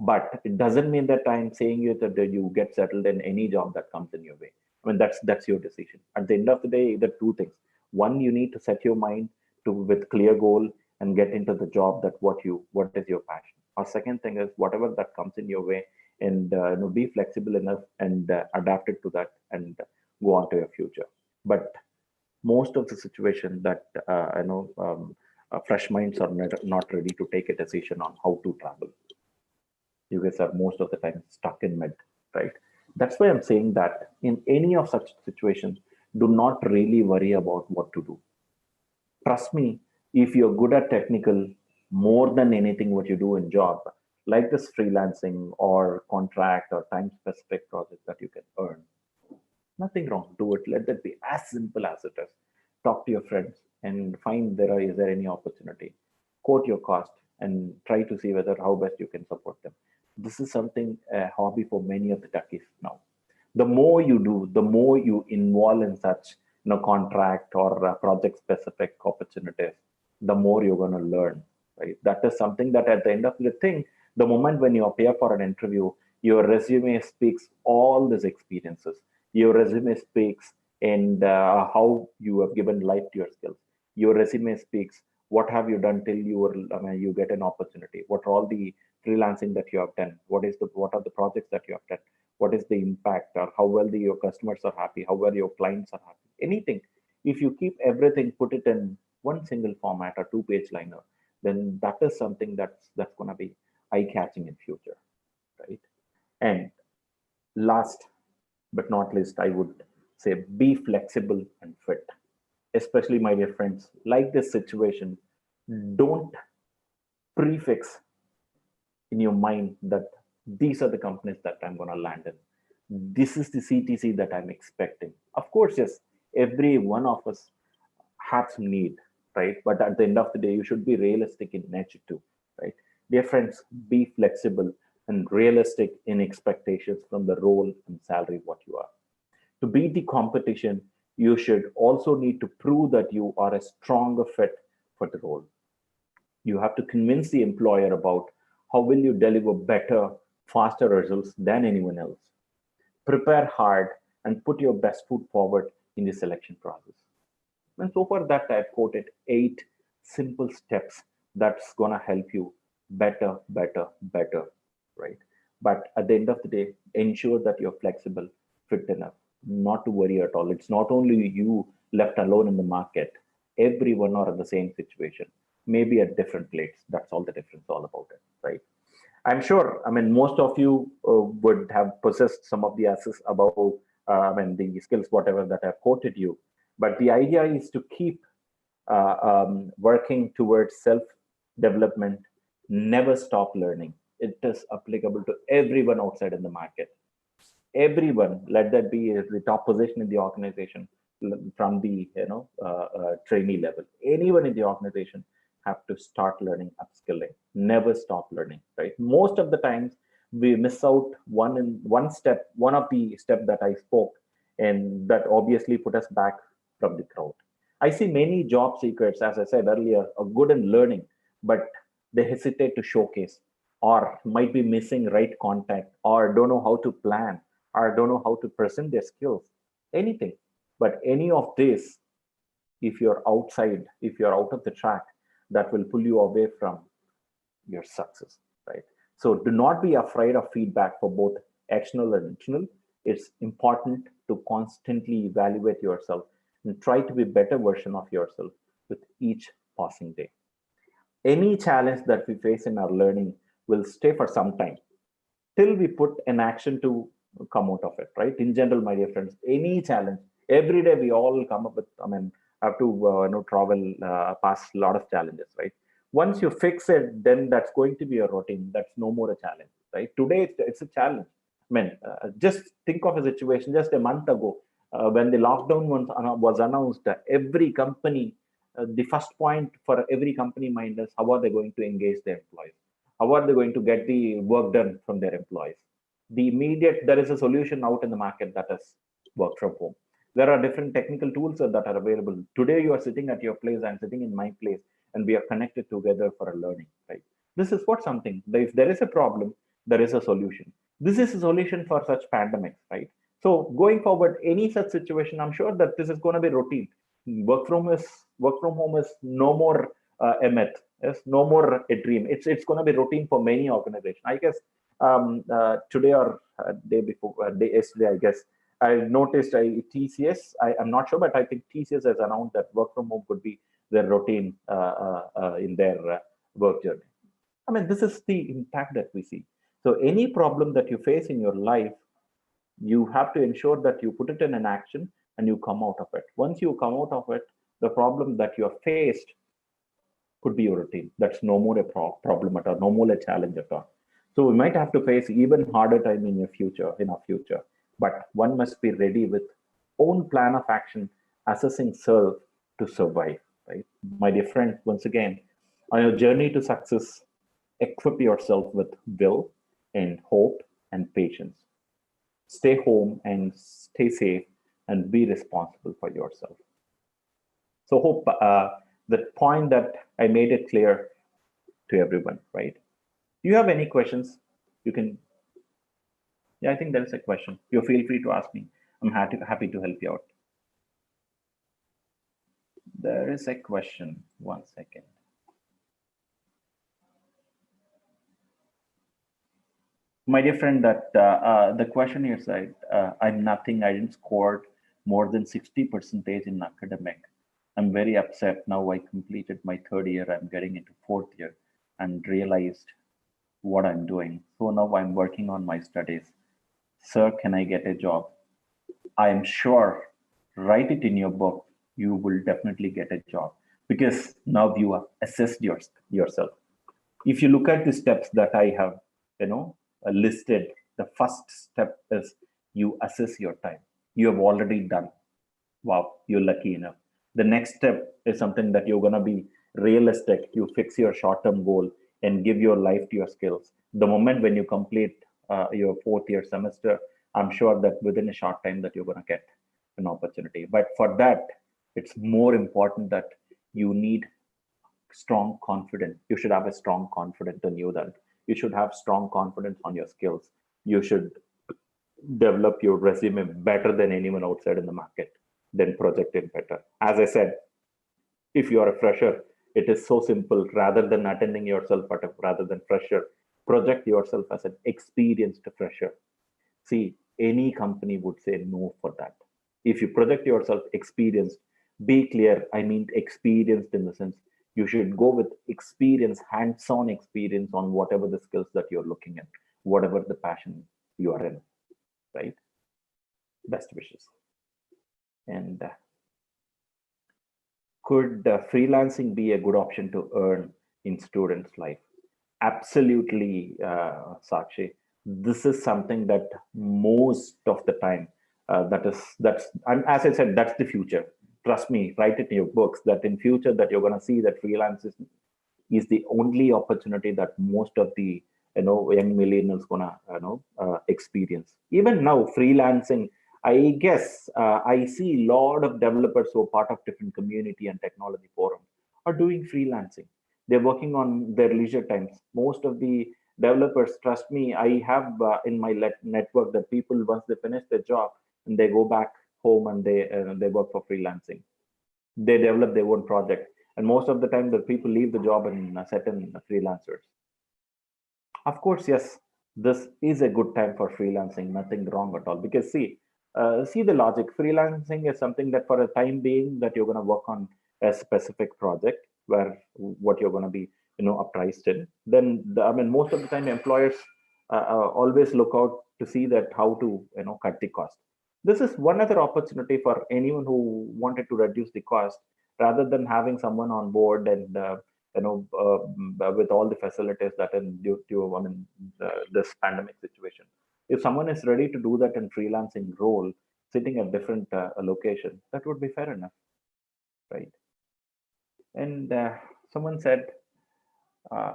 but it doesn't mean that I'm saying you that you get settled in any job that comes in your way. I mean, that's your decision. At the end of the day, the two things. One, you need to set your mind to with clear goal and get into the job that what is your passion. Or second thing is whatever that comes in your way, and be flexible enough and adapt it to that and go on to your future. But most of the situation that fresh minds are not ready to take a decision on how to travel. You guys are most of the time stuck in mid, right? That's why I'm saying that in any of such situations, do not really worry about what to do. Trust me, if you're good at technical, more than anything what you do in job, like this freelancing or contract or time specific project that you can earn, nothing wrong. Do it. Let that be as simple as it is. Talk to your friends and find is there any opportunity. Quote your cost and try to see whether how best you can support them. This is something a hobby for many of the techies now. The more you do, the more you involve in such contract or project specific opportunities, the more you're going to learn. Right. That is something that at the end of the thing, the moment when you appear for an interview, your resume speaks all these experiences. Your resume speaks and how you have given life to your skills. Your resume speaks what have you done till you get an opportunity. What are all the freelancing that you have done? What are the projects that you have done? What is the impact, or how well your customers are happy? How well your clients are happy? Anything. If you keep everything, put it in one single format or two-page liner, then that is something that's going to be eye-catching in future, right? And last but not least, I would say be flexible and fit. Especially, my dear friends, like this situation, don't prefix in your mind that these are the companies that I'm going to land in. This is the CTC that I'm expecting. Of course, yes, every one of us have some need, right? But at the end of the day, you should be realistic in nature too, right? Dear friends, be flexible and realistic in expectations from the role and salary what you are. To beat the competition, you should also need to prove that you are a stronger fit for the role. You have to convince the employer about how will you deliver better, faster results than anyone else. Prepare hard and put your best foot forward in the selection process. And so far that I've quoted 8 simple steps that's gonna help you better, better, better, right? But at the end of the day, ensure that you're flexible, fit enough, not to worry at all. It's not only you left alone in the market, everyone are in the same situation, maybe at different plates. That's all the difference all about it, right? I'm sure, I mean, most of you would have possessed some of the assets about, the skills, whatever that I've quoted you. But the idea is to keep working towards self development, never stop learning. It is applicable to everyone outside in the market. Everyone, let that be the top position in the organization, from the trainee level. Anyone in the organization have to start learning, upskilling. Never stop learning. Right. Most of the times we miss out one of the step that I spoke, and that obviously put us back from the crowd. I see many job seekers, as I said earlier, are good in learning, but they hesitate to showcase, or might be missing right contact, or don't know how to plan, or don't know how to present their skills. Anything. But any of this, if you're outside, if you're out of the track, that will pull you away from your success, right? So do not be afraid of feedback for both external and internal. It's important to constantly evaluate yourself and try to be a better version of yourself with each passing day. Any challenge that we face in our learning will stay for some time till we put an action to come out of it, right? In general, my dear friends, any challenge, every day we all come up with, have to travel past a lot of challenges, right? Once you fix it, then that's going to be a routine. That's no more a challenge, right? Today, it's a challenge. Just think of a situation just a month ago when the lockdown was announced. Every company, the first point for every company mind is how are they going to engage their employees? How are they going to get the work done from their employees? the immediate, there is a solution out in the market that is work from home. There are different technical tools that are available. Today, you are sitting at your place, I'm sitting in my place, and we are connected together for a learning, right? This is what something, if there is a problem, there is a solution. This is a solution for such pandemics, right? So going forward, any such situation, I'm sure that this is going to be routine. Work from home is no more a myth. Yes, no more a dream. It's going to be routine for many organizations. I guess today or day before, day yesterday, I guess I noticed TCS. I'm not sure, but I think TCS has announced that work from home could be their routine in their work journey. I mean, this is the impact that we see. So any problem that you face in your life, you have to ensure that you put it in an action and you come out of it. Once you come out of it, the problem that you have faced could be your routine. That's no more a problem at all, no more a challenge at all. So we might have to face even harder time in our future. But one must be ready with own plan of action, assessing self to survive. Right, my dear friend. Once again, on your journey to success, equip yourself with will and hope and patience. Stay home and stay safe, and be responsible for yourself. So hope the point that I made it clear to everyone, right? Do you have any questions? You can, yeah, I think there is a question. You feel free to ask me. I'm happy to help you out. There is a question. 1 second. My dear friend, that the question here said, I'm nothing. I didn't score more than 60% in academic. I'm very upset. Now I completed my third year. I'm getting into fourth year and realized what I'm doing. So now I'm working on my studies. Sir, can I get a job? I am sure, write it in your book, you will definitely get a job because now you have assessed yourself. If you look at the steps that I have, listed, the first step is you assess your time. You have already done. Wow, you're lucky enough. The next step is something that you're going to be realistic. You fix your short-term goal and give your life to your skills. The moment when you complete your fourth year semester, I'm sure that within a short time that you're going to get an opportunity. But for that, it's more important that you need strong confidence. You should have a strong confidence in you. That you should have strong confidence on your skills. You should develop your resume better than anyone outside in the market, then project it better. As I said, if you are a fresher, it is so simple. Rather than attending yourself, rather than fresher, project yourself as an experienced fresher. See, any company would say no for that. If you project yourself experienced, be clear. I mean, experienced in the sense you should go with experience, hands-on experience on whatever the skills that you're looking at, whatever the passion you are in, right? Best wishes. And could freelancing be a good option to earn in students' life? Absolutely, Sakshi. This is something that most of the time, and as I said, that's the future. Trust me, write it in your books that in future that you're going to see that freelance is the only opportunity that most of the young millennials gonna experience. Even now, freelancing, I guess I see a lot of developers who are part of different community and technology forums are doing freelancing. They're working on their leisure times. Most of the developers, trust me, I have in my network that people once they finish their job and they go back home and they work for freelancing. They develop their own project, and most of the time the people leave the job and set in freelancers. Of course, yes, this is a good time for freelancing, nothing wrong at all. Because see the logic. Freelancing is something that for a time being that you're going to work on a specific project where what you're going to be, apprised in. Then, I mean, most of the time employers always look out to see that how to, cut the cost. This is one other opportunity for anyone who wanted to reduce the cost rather than having someone on board and with all the facilities that are due to this pandemic situation. If someone is ready to do that in freelancing role, sitting at different location, that would be fair enough, right? And someone said, uh,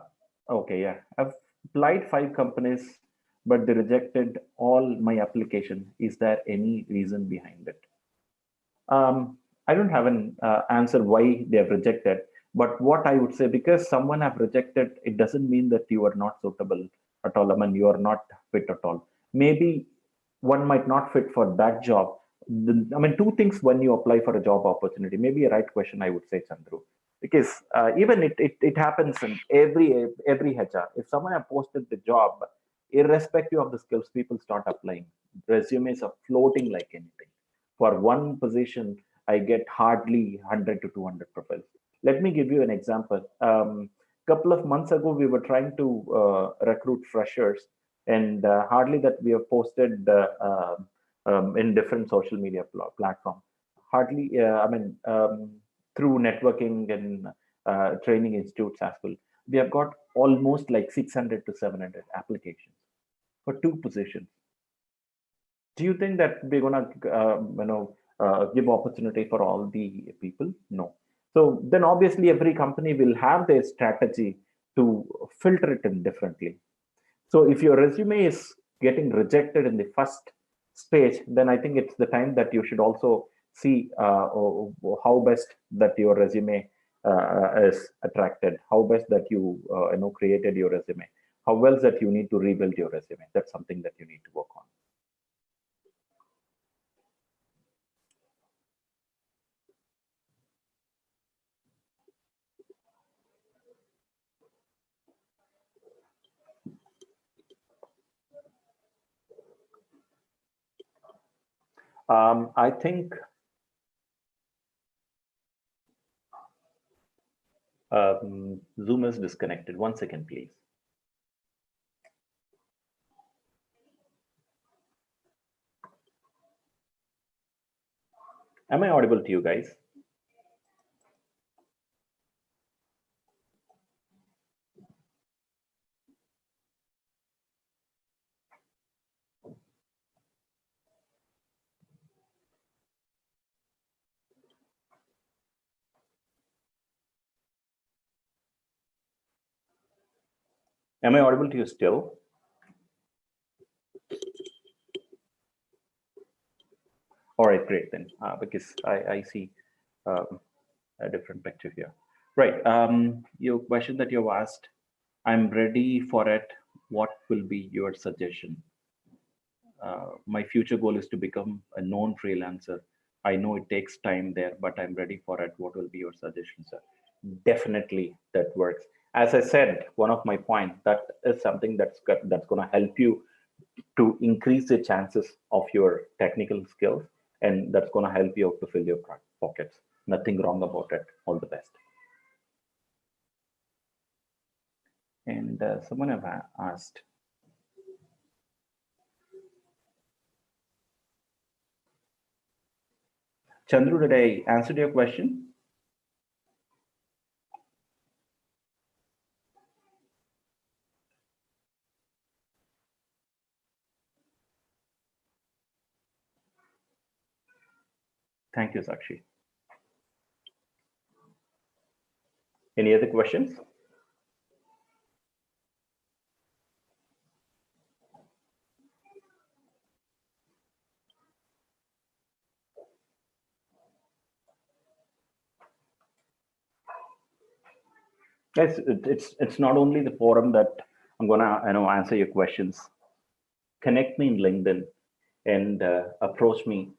okay, yeah, I've applied 5 companies, but they rejected all my application. Is there any reason behind it? I don't have an answer why they have rejected, but what I would say, because someone have rejected, it doesn't mean that you are not suitable at all. I mean, you are not fit at all. Maybe one might not fit for that job. I mean, two things when you apply for a job opportunity. Maybe a right question, I would say, Chandru, because even it happens in every HR. If someone have posted the job, irrespective of the skills, people start applying. Resumes are floating like anything. For one position, I get hardly 100 to 200 profiles. Let me give you an example. Couple of months ago, we were trying to recruit freshers, and hardly that we have posted in different social media platform. Hardly, through networking and training institutes as well. We have got almost like 600 to 700 applications for two positions. Do you think that we're gonna give opportunity for all the people? No. So then obviously every company will have their strategy to filter it in differently. So if your resume is getting rejected in the first stage, then I think it's the time that you should also see how best that your resume is attracted, how best that you created your resume, how well that you need to rebuild your resume. That's something that you need to work on. I think Zoom is disconnected. 1 second, please. Am I audible to you guys? Am I audible to you still? All right, great then, because I see a different picture here. Right, your question that you've asked, I'm ready for it. What will be your suggestion? My future goal is to become a known freelancer. I know it takes time there, but I'm ready for it. What will be your suggestion, sir? Definitely, that works. As I said, one of my points, that is something that's going to help you to increase the chances of your technical skills, and that's going to help you out to fill your pockets. Nothing wrong about it. All the best. And someone have asked, Chandru, did I answer your question? Thank you, Sakshi. Any other questions? Yes, it's not only the forum that I'm gonna answer your questions. Connect me in LinkedIn and approach me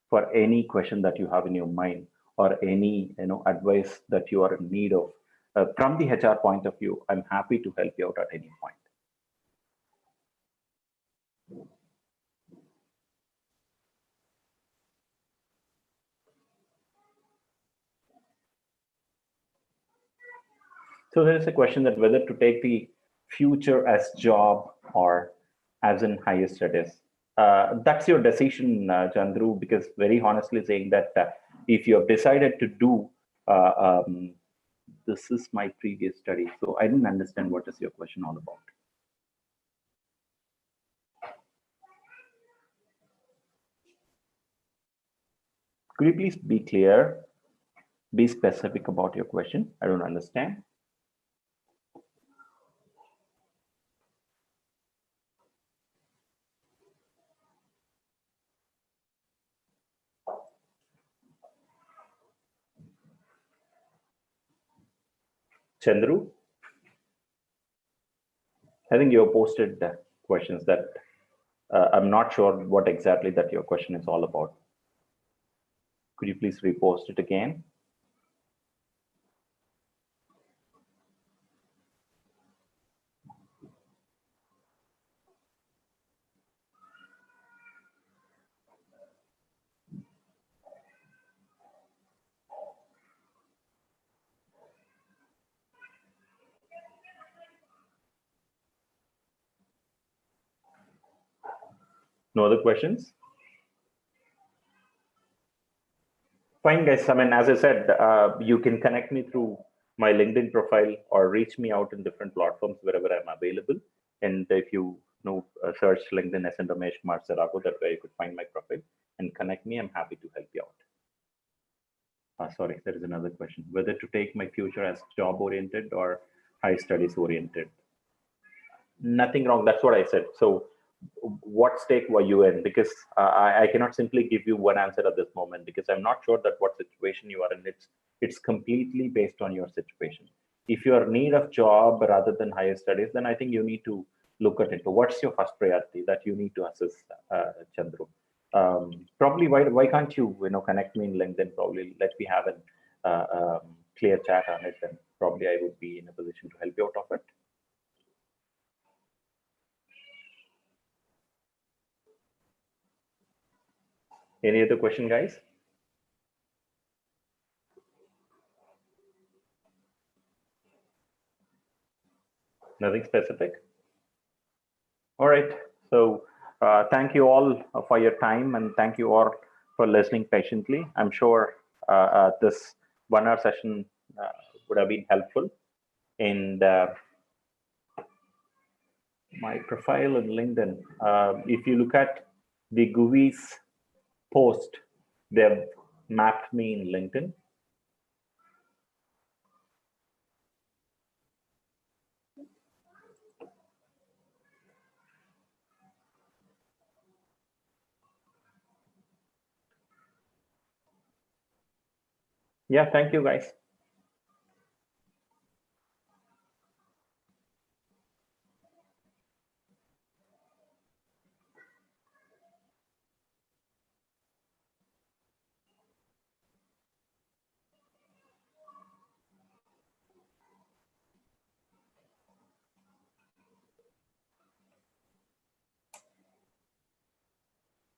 for any question that you have in your mind or any advice that you are in need of. From the HR point of view, I'm happy to help you out at any point. So there is a question that whether to take the future as job or as in higher studies. That's your decision, Chandru, because very honestly saying that if you have decided to do, this is my previous study. So I didn't understand what is your question all about. Could you please be clear, be specific about your question? I don't understand. Chandru, I think you have posted the questions that I'm not sure what exactly that your question is all about. Could you please repost it again? No other questions? Fine, guys. I mean, as I said, you can connect me through my LinkedIn profile or reach me out in different platforms wherever I'm available. And if you search LinkedIn S.N. Ramesh Kumar Xerago, that way you could find my profile and connect me. I'm happy to help you out. Sorry, there is another question. Whether to take my future as job-oriented or high studies-oriented. Nothing wrong. That's what I said. So what stake were you in? Because I cannot simply give you one answer at this moment because I'm not sure that what situation you are in. It's completely based on your situation. If you are in need of job rather than higher studies, then I think you need to look at it. What's your first priority that you need to assess, Chandru? Probably why can't you connect me in LinkedIn? Probably let me have a clear chat on it, and probably I would be in a position to help you out of it. Any other question, guys? Nothing specific? All right. So thank you all for your time, and thank you all for listening patiently. I'm sure this 1 hour session would have been helpful. And my profile on LinkedIn, if you look at the GUVi's post, they've mapped me in LinkedIn. Yeah, thank you, guys.